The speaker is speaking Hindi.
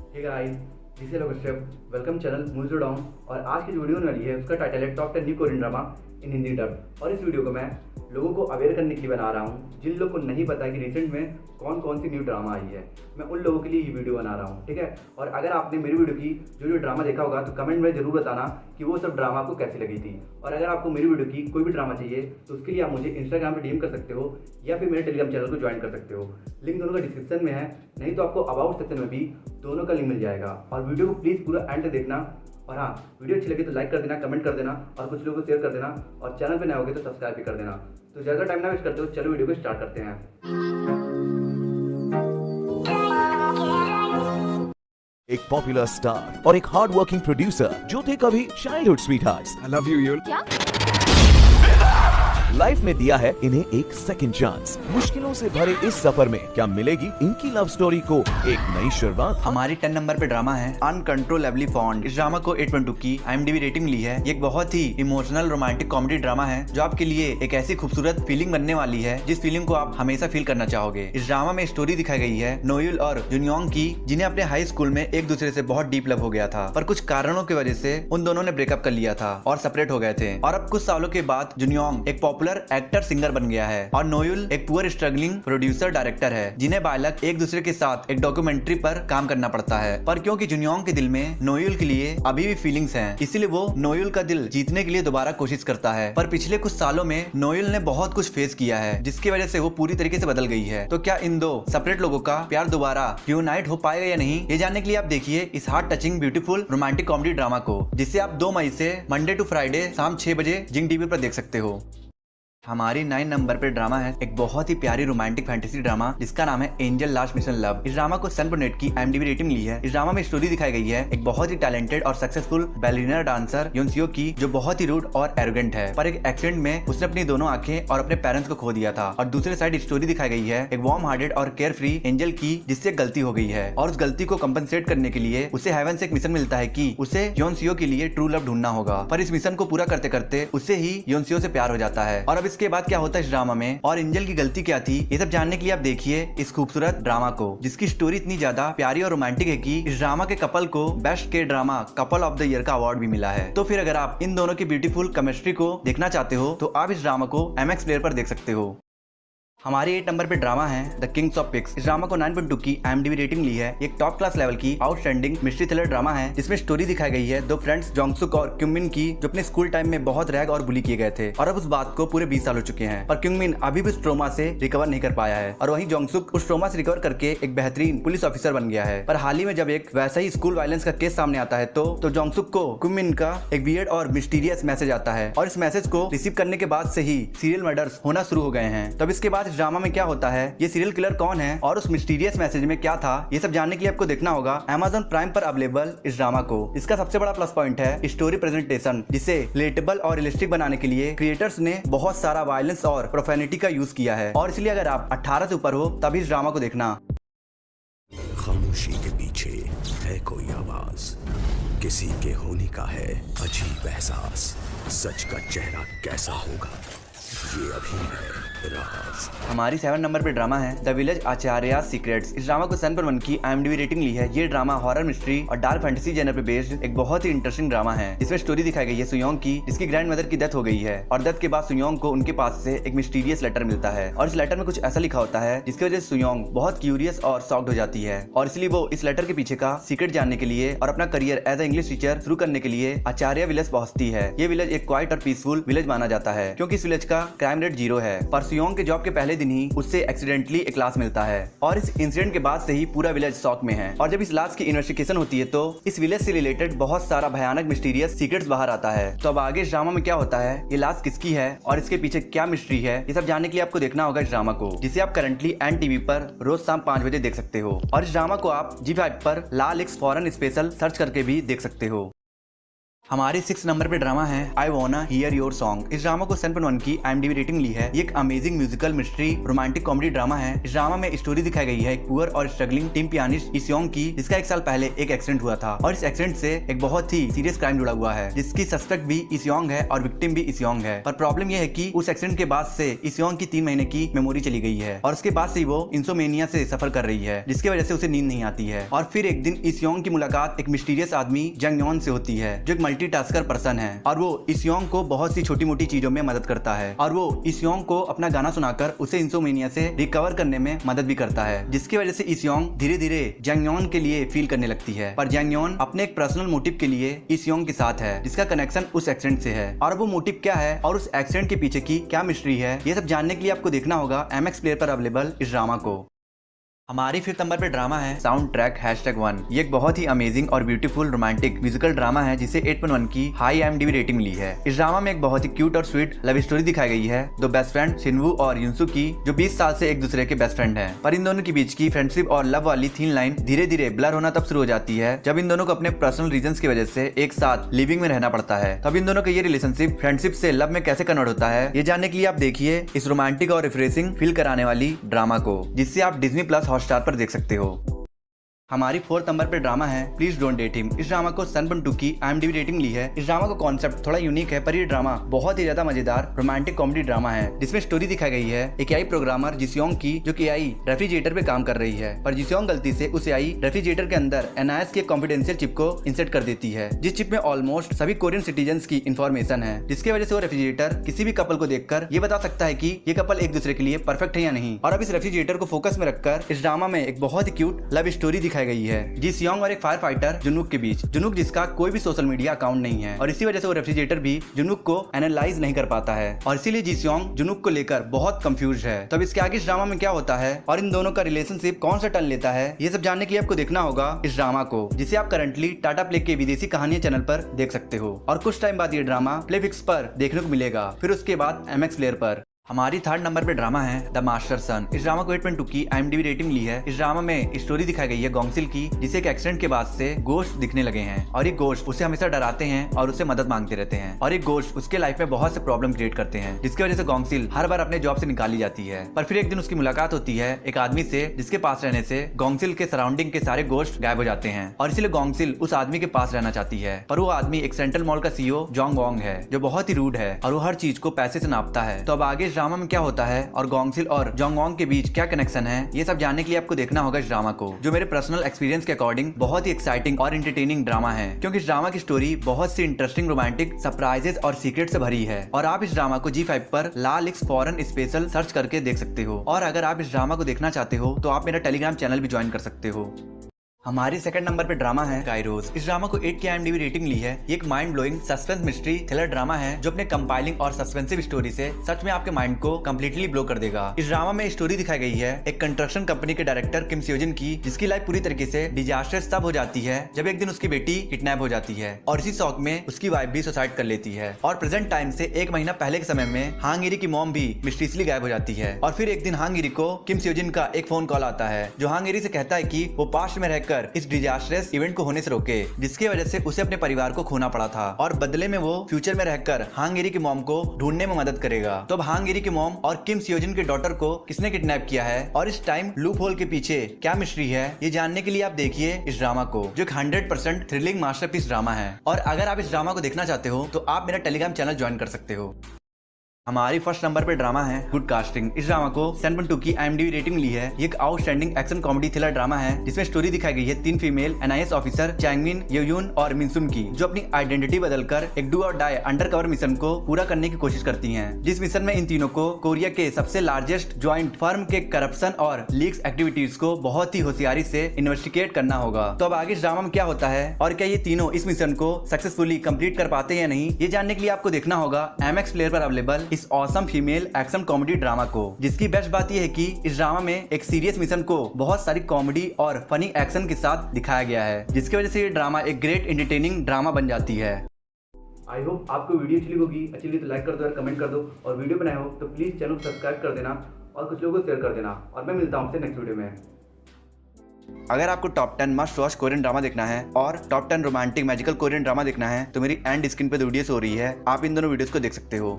Hey guys, this is Kashyap. Welcome channel movie down. और आज की जो वीडियो होने वाली है उसका टाइटल है टॉप 10 न्यू कोरियन ड्रामा इन हिंदी डब। और इस वीडियो को मैं लोगों को अवेयर करने के लिए बना रहा हूँ जिन लोगों को नहीं पता कि रिसेंट में कौन कौन सी न्यू ड्रामा आई है। मैं उन लोगों के लिए ये वीडियो बना रहा हूँ, ठीक है। और अगर आपने मेरी वीडियो की जो ड्रामा देखा होगा तो कमेंट में जरूर बताना कि वो सब ड्रामा आपको कैसी लगी थी। और अगर आपको मेरी वीडियो की कोई भी ड्रामा चाहिए तो उसके लिए आप मुझे इंस्टाग्राम पर डीएम कर सकते हो या फिर मेरे टेलीग्राम चैनल को ज्वाइन कर सकते हो। लिंक दोनों का डिस्क्रिप्शन में है, नहीं तो आपको अबाउट सेक्शन में भी दोनों का लिंक मिल जाएगा। और वीडियो को प्लीज़ पूरा एंड तक देखना। और हाँ, वीडियो अच्छी लगी तो लाइक कर देना, कमेंट कर देना और कुछ लोगों को शेयर कर देना। और चैनल पे नए होगे तो सब्सक्राइब भी कर देना। तो ज़्यादा टाइम ना वेस्ट करते हो, चलो वीडियो को स्टार्ट करते हैं। एक पॉपुलर स्टार और एक हार्ड वर्किंग प्रोड्यूसर जो थे कभी childhood स्वीटहार्ट्स, I love you, Yul. क्या? लाइफ में दिया है इन्हें एक सेकंड चांस। मुश्किलों से भरे इस सफर में क्या मिलेगी इनकी लव स्टोरी को एक नई शुरुआत। हमारी 10 नंबर पे ड्रामा है अनकंट्रोलेबली फॉन्ड। इस ड्रामा को 8.2 की IMDb रेटिंग मिली है। ये एक बहुत ही इमोशनल रोमांटिक कॉमेडी ड्रामा है जो आपके लिए एक ऐसी खूबसूरत फीलिंग बनने वाली है जिस फीलिंग को आप हमेशा फील करना चाहोगे। इस ड्रामा में स्टोरी दिखाई गई है नोयुल और जुनयोंग की, जिन्हें अपने हाई स्कूल में एक दूसरे से बहुत डीप लव हो गया था, पर कुछ कारणों की वजह से उन दोनों ने ब्रेकअप कर लिया था और सेपरेट हो गए थे। और अब कुछ सालों के बाद जुनयोंग एक पॉपुलर एक्टर सिंगर बन गया है और नोयुल एक पुअर स्ट्रगलिंग प्रोड्यूसर डायरेक्टर है, जिन्हें बालक एक दूसरे के साथ एक डॉक्यूमेंट्री पर काम करना पड़ता है। पर क्योंकि जुनयोंग के दिल में नोयुल के लिए अभी भी फीलिंग्स हैं, इसीलिए वो नोयुल का दिल जीतने के लिए दोबारा कोशिश करता है। पर पिछले कुछ सालों में नोयुल ने बहुत कुछ फेस किया है जिसकी वजह से वो पूरी तरीके से बदल गई है। तो क्या इन दो सेपरेट लोगों का प्यार दोबारा रियूनाइट हो पाएगा या नहीं, ये जानने के लिए आप देखिए इस heart touching beautiful romantic comedy drama को, जिसे आप 2 मई से मंडे टू फ्राइडे शाम 6 बजे जिंग टीवी पर देख सकते हो। हमारी 9 नंबर पे ड्रामा है एक बहुत ही प्यारी रोमांटिक फैंटेसी ड्रामा जिसका नाम है एंजल लास्ट मिशन लव। इस ड्रामा को 7.8 की IMDb रेटिंग मिली है। इस ड्रामा में स्टोरी दिखाई गई है एक बहुत ही टैलेंटेड और सक्सेसफुल बैलेरिना डांसर योनसियो की, जो बहुत ही रूड और एरोगेंट है, पर एक एक्सीडेंट में उसने अपनी दोनों आंखें और अपने पेरेंट्स को खो दिया था। और दूसरे साइड स्टोरी दिखाई गई है एक वार्म हार्टेड और केयर फ्री एंजल की, जिससे गलती हो गई है और उस गलती को कंपनसेट करने के लिए उसे हेवन से एक मिशन मिलता है कि उसे योनसियो के लिए ट्रू लव ढूंढना होगा। पर इस मिशन को पूरा करते करते उसे ही योनसियो से प्यार हो जाता है। और अब इसके बाद क्या होता है ड्रामा में और एंजल की गलती क्या थी, ये सब जानने के लिए आप देखिए इस खूबसूरत ड्रामा को, जिसकी स्टोरी इतनी ज्यादा प्यारी और रोमांटिक है कि इस ड्रामा के कपल को बेस्ट के drama couple of the year का अवार्ड भी मिला है। तो फिर अगर आप इन दोनों की ब्यूटीफुल केमिस्ट्री को देखना चाहते हो तो आप इस ड्रामा को MX प्लेयर पर देख सकते हो। हमारे 8 नंबर पे ड्रामा है द किंग्स ऑफ पिग्स। इस ड्रामा को 9.2 की IMDb रेटिंग ली है। एक टॉप क्लास लेवल की आउटस्टैंडिंग मिस्ट्री थ्रिलर ड्रामा है जिसमें स्टोरी दिखाई गई है 2 फ्रेंड्स जोंगसुक और क्योंगमिन की, जो अपने स्कूल टाइम में बहुत रैग और बुली किए गए थे और अब उस बात को पूरे 20 साल हो चुके हैं। पर क्योंगमिन अभी भी उस ट्रोमा से रिकवर नहीं कर पाया है और वहीं जोंगसुक उस ट्रोमा से रिकवर करके एक बेहतरीन पुलिस ऑफिसर बन गया है। पर हाल ही में जब एक वैसा ही स्कूल वायलेंस का केस सामने आता है तो जोंगसुक को क्योंगमिन का एक वियर्ड और मिस्टीरियस मैसेज आता है और इस मैसेज को रिसीव करने के बाद से ही सीरियल मर्डर्स होना शुरू हो गए हैं। तब इसके बाद इस ड्रामा में क्या होता है, ये सीरियल किलर कौन है और उस मिस्टीरियस मैसेज में क्या था, ये सब जानने के लिए आपको देखना होगा Amazon प्राइम पर अवेलेबल इस ड्रामा को। इसका सबसे बड़ा प्लस पॉइंट है स्टोरी प्रेजेंटेशन, जिसे रिलेटेबल और रियलिस्टिक बनाने के लिए क्रिएटर्स ने बहुत सारा वायलेंस और प्रोफेनिटी का यूज किया है। और इसलिए अगर आप 18 से ऊपर हो तभी इस ड्रामा को देखना। खामोशी के पीछे है कोई आवाज, किसी के होने का है अजीब एहसास, सच का चेहरा कैसा होगा ये अभी है राज। हमारी 7 नंबर पे ड्रामा है द विलेज आचार्य सीक्रेट्स। इस ड्रामा को 7.1 की IMDb रेटिंग ली है। ये ड्रामा हॉरर मिस्ट्री और डार्क फैंटेसी जेनर पे बेस्ड एक बहुत ही इंटरेस्टिंग ड्रामा है जिसमें स्टोरी दिखाई गई है सुयोंग की, जिसकी ग्रैंड मदर की डेथ हो गई है और डेथ के बाद सुयोंग को उनके पास से एक मिस्टीरियस लेटर मिलता है और इस लेटर में कुछ ऐसा लिखा होता है जिसकी वजह से सुयोंग बहुत क्यूरियस और शॉक्ड हो जाती है और इसलिए वो इस लेटर के पीछे का सीक्रेट जानने के लिए और अपना career as a English teacher शुरू करने के लिए आचार्य विलेज पहुंचती है। ये विलेज एक क्वाइट और पीसफुल विलेज माना जाता है क्योंकि इस विलेज का क्राइम रेट 0 है। पर सुयोंग के जॉब के पहले दिन ही उससे एक्सीडेंटली एक लाश मिलता है और इस इंसिडेंट के बाद से ही पूरा विलेज शॉक में है। और जब इस लाश की इन्वेस्टिगेशन होती है तो इस विलेज से रिलेटेड बहुत सारा भयानक मिस्टीरियस सीक्रेट्स बाहर आता है। तो अब आगे इस ड्रामा में क्या होता है, ये लाश किसकी है और इसके पीछे क्या मिस्ट्री है, ये सब जानने के लिए आपको देखना होगा इस ड्रामा को, जिसे आप करंटली NTV पर रोज शाम 5 बजे देख सकते हो। और इस ड्रामा को आप G5 पर लाल एक्स फॉरेन स्पेशल सर्च करके भी देख सकते हो। हमारे 6 नंबर पे ड्रामा है आई वांना हियर योर सॉन्ग। इस ड्रामा को 7.1 की IMDb रेटिंग ली है। ये एक amazing musical mystery romantic comedy drama है। इस ड्रामा में स्टोरी दिखाई गई है एक पुअर और स्ट्रगलिंग टीम पियानिस्ट इसियोंग की, जिसका 1 साल पहले एक एक्सीडेंट हुआ था और इस एक्सीडेंट से एक बहुत ही सीरियस क्राइम जुड़ा हुआ है, जिसकी सस्पेक्ट भी इसियोंग है और विक्टिम भी इसियोंग है। पर प्रॉब्लम यह है कि उस एक्सीडेंट के बाद से इसियोंग की 3 महीने की मेमोरी चली गई है और उसके बाद से वो इंसोमेनिया से सफर कर रही है, जिसकी वजह से उसे नींद नहीं आती है। और फिर एक दिन इसियोंग की मुलाकात एक मिस्टीरियस आदमी जंगयोन से होती है, जो एक मल्टीटास्कर पर्सन है और वो इसियोंग को बहुत सी छोटी मोटी चीजों में मदद करता है और वो इसियोंग को अपना गाना सुनाकर उसे इंसोमेनिया से रिकवर करने में मदद भी करता है, जिसकी वजह से इसियोंग धीरे धीरे जंगयोन के लिए फील करने लगती है। पर जंगयोन अपने एक पर्सनल मोटिव के लिए इसियोंग के साथ है, जिसका कनेक्शन उस एक्सीडेंट से है। और वो मोटिव क्या है और उस एक्सीडेंट के पीछे की क्या मिस्ट्री है, ये सब जानने के लिए आपको देखना होगा MX प्लेयर पर अवेलेबल इस ड्रामा को। हमारी 5th नंबर पे ड्रामा है साउंड ट्रैक #1। ये एक बहुत ही अमेजिंग और ब्यूटीफुल रोमांटिक म्यूजिकल ड्रामा है, जिसे 8.1 की हाई IMDb रेटिंग ली है। इस ड्रामा में एक बहुत ही क्यूट और स्वीट लव स्टोरी दिखाई गई है दो बेस्ट फ्रेंड शिनवू और युनसू की, जो 20 साल से एक दूसरे के बेस्ट फ्रेंड हैं। पर इन दोनों के बीच की फ्रेंडशिप और लव वाली थीन लाइन धीरे धीरे ब्लर होना तब शुरू हो जाती है जब इन दोनों को अपने पर्सनल रीजंस की वजह से एक साथ लिविंग में रहना पड़ता है। तब इन दोनों का ये रिलेशनशिप फ्रेंडशिप से लव में कैसे कन्वर्ट होता है, ये जानने के लिए आप देखिए इस रोमांटिक और रिफ्रेशिंग फील कराने वाली ड्रामा को, जिससे आप Disney+ हॉटस्टार पर देख सकते हो। हमारी 4th नंबर पे ड्रामा है प्लीज डोंट डेट हिम। इस ड्रामा को 7.2 की IMDb रेटिंग ली है। इस ड्रामा का कॉन्सेप्ट थोड़ा यूनिक है, पर ये ड्रामा बहुत ही ज्यादा मजेदार रोमांटिक कॉमेडी ड्रामा है, जिसमें स्टोरी दिखाई गई है एक AI प्रोग्रामर जिसियोंग की, जो कि AI रेफ्रिजरेटर पे काम कर रही है। पर जिसियोंग गलती से उस AI रेफ्रिजरेटर के अंदर NIS की कॉन्फिडेंशियल चिप को इंसर्ट कर देती है, जिस चिप में ऑलमोस्ट सभी कोरियन सिटीजन की इंफॉर्मेशन है, जिसकी वजह से वो रेफ्रिजरेटर किसी भी कपल को देखकर ये बता सकता है कि ये कपल एक दूसरे के लिए परफेक्ट है या नहीं। और अब इस रेफ्रिजरेटर को फोकस में रखकर इस ड्रामा में एक बहुत ही क्यूट लव स्टोरी दिखाई गई है जिसियोंग और एक फायर फाइटर जुनुक के बीच। जुनुक जिसका कोई भी सोशल मीडिया अकाउंट नहीं है और इसी वजह से वो रेफ्रिजरेटर भी जुनुक को एनालाइज नहीं कर पाता है और इसीलिए जिसियोंग जुनुक को लेकर बहुत कंफ्यूज है। तब इसके आगे इस ड्रामा में क्या होता है और इन दोनों का रिलेशनशिप कौन सा टर्न लेता है, ये सब जानने के लिए आपको देखना होगा इस ड्रामा को, जिसे आप करंटली टाटा प्ले के विदेशी कहानियां चैनल पर देख सकते हो। और कुछ टाइम बाद ये ड्रामा प्लेफिक्स पर देखने को मिलेगा, फिर उसके बाद MX प्लेयर पर। हमारी 3rd नंबर पे ड्रामा है द मास्टर सन। इस ड्रामा को 8.2 की IMDb रेटिंग ली है। इस ड्रामा में स्टोरी दिखाई गई है गोंगसिल की, जिसे एक एक्सीडेंट के बाद से गोश्त दिखने लगे हैं और ये गोश्त उसे हमेशा डराते हैं और उससे मदद मांगते रहते हैं और ये गोश्त उसके लाइफ में बहुत से प्रॉब्लम क्रिएट करते हैं, जिसकी वजह से गोंगसिल हर बार अपने जॉब से निकाली जाती है। पर फिर एक दिन उसकी मुलाकात होती है एक आदमी से, जिसके पास रहने से गोंगसिल के सराउंडिंग के सारे गोश्त गायब हो जाते हैं और इसीलिए गोंगसिल उस आदमी के पास रहना चाहती है। पर वो आदमी एक सेंट्रल मॉल का CEO जोंग वोंग है, जो बहुत ही रूड है और वो हर चीज को पैसे से नापता है। तो अब आगे इस ड्रामा में क्या होता है और गोंगसिल और जोंगवोंग के बीच क्या कनेक्शन है, ये सब जानने के लिए आपको देखना होगा इस ड्रामा को, जो मेरे पर्सनल एक्सपीरियंस के अकॉर्डिंग बहुत ही एक्साइटिंग और एंटरटेनिंग ड्रामा है, क्योंकि इस ड्रामा की स्टोरी बहुत सी इंटरेस्टिंग रोमांटिक सरप्राइजेस और सीक्रेट से भरी है। और आप इस ड्रामा को G5 पर लालिक्स फॉरेन स्पेशल सर्च करके देख सकते हो। और अगर आप इस ड्रामा को देखना चाहते हो तो आप मेरा टेलीग्राम चैनल भी ज्वाइन कर सकते हो। हमारी 2nd नंबर पे ड्रामा है काइरोस। इस ड्रामा को 8 की IMDb रेटिंग ली है। ये एक mind blowing suspense mystery thriller drama है, जो अपने कंपाइलिंग और सस्पेंसिव स्टोरी से सच में आपके माइंड को कंप्लीटली ब्लो कर देगा। इस ड्रामा में स्टोरी दिखाई गई है एक कंस्ट्रक्शन कंपनी के डायरेक्टर किम सियोजिन की, जिसकी लाइफ पूरी तरीके से डिजास्टर्स तब हो जाती है जब एक दिन उसकी बेटी किडनैप हो जाती है और इसी शौक में उसकी वाइफ भी सुसाइड कर लेती है। और प्रेजेंट टाइम से 1 महीना पहले के समय में हांगिरी की मॉम भी मिस्टीरियसली गायब हो जाती है। और फिर एक दिन हांगिरी को किम सियोजिन का एक फोन कॉल आता है, जो हांगिरी से कहता है कि वो पास्ट में रहकर इस डिजास्टर इवेंट को होने से रोके, जिसकी वजह से उसे अपने परिवार को खोना पड़ा था और बदले में वो फ्यूचर में रहकर हांगिरी की मॉम को ढूंढने में मदद करेगा। तो अब हांगिरी की मॉम और किम सियोजिन के डॉटर को किसने किडनैप किया है और इस टाइम लूप होल के पीछे क्या मिस्ट्री है, ये जानने के लिए आप देखिए इस ड्रामा को, जो 100% थ्रिलिंग मास्टरपीस ड्रामा है। और अगर आप इस ड्रामा को देखना चाहते हो तो आप मेरा टेलीग्राम चैनल ज्वाइन कर सकते हो। हमारी 1st नंबर पे ड्रामा है गुड कास्टिंग। इस ड्रामा को 7.2 की IMDb रेटिंग ली है। ये एक outstanding action comedy thriller drama है, जिसमें स्टोरी दिखाई गई है 3 फीमेल NIS ऑफिसर चैंगमिन, येयून और मिनसुन की, जो अपनी आइडेंटिटी बदलकर एक डू और डाई अंडरकवर मिशन को पूरा करने की कोशिश करती हैं, जिस मिशन में इन तीनों को कोरिया के सबसे लार्जेस्ट ज्वाइंट फर्म के करप्शन और लीक्स एक्टिविटीज को बहुत ही होशियारी से इन्वेस्टिगेट करना होगा। तो अब आगे इस ड्रामा में क्या होता है और क्या ये तीनों इस मिशन को सक्सेसफुली कंप्लीट कर पाते हैं या नहीं, ये जानने के लिए आपको देखना होगा MX प्लेयर पर अवेलेबल इस awesome female action comedy drama को, जिसकी बेस्ट बात यह है कि इस ड्रामा में एक सीरियस मिशन को बहुत सारी कॉमेडी और फनी एक्शन के साथ दिखाया गया है, जिसकी वजह से ये ड्रामा एक ग्रेट एंटरटेनिंग ड्रामा बन जाती है। आई होप आपको वीडियो अच्छी होगी, अच्छी लगी तो लाइक कर दो और कमेंट कर दो, और वीडियो बनाए हो तो प्लीज़ चैनल सब्सक्राइब कर देना और कुछ लोगों को शेयर कर देना। और मैं मिलता हूँ आपसे नेक्स्ट वीडियो में। अगर आपको top 10 must watch Korean drama देखना है और top 10 romantic magical Korean drama देखना है तो मेरी एंड स्क्रीन पे वीडियोस हो रही है, आप इन दोनों वीडियोस को देख सकते हो।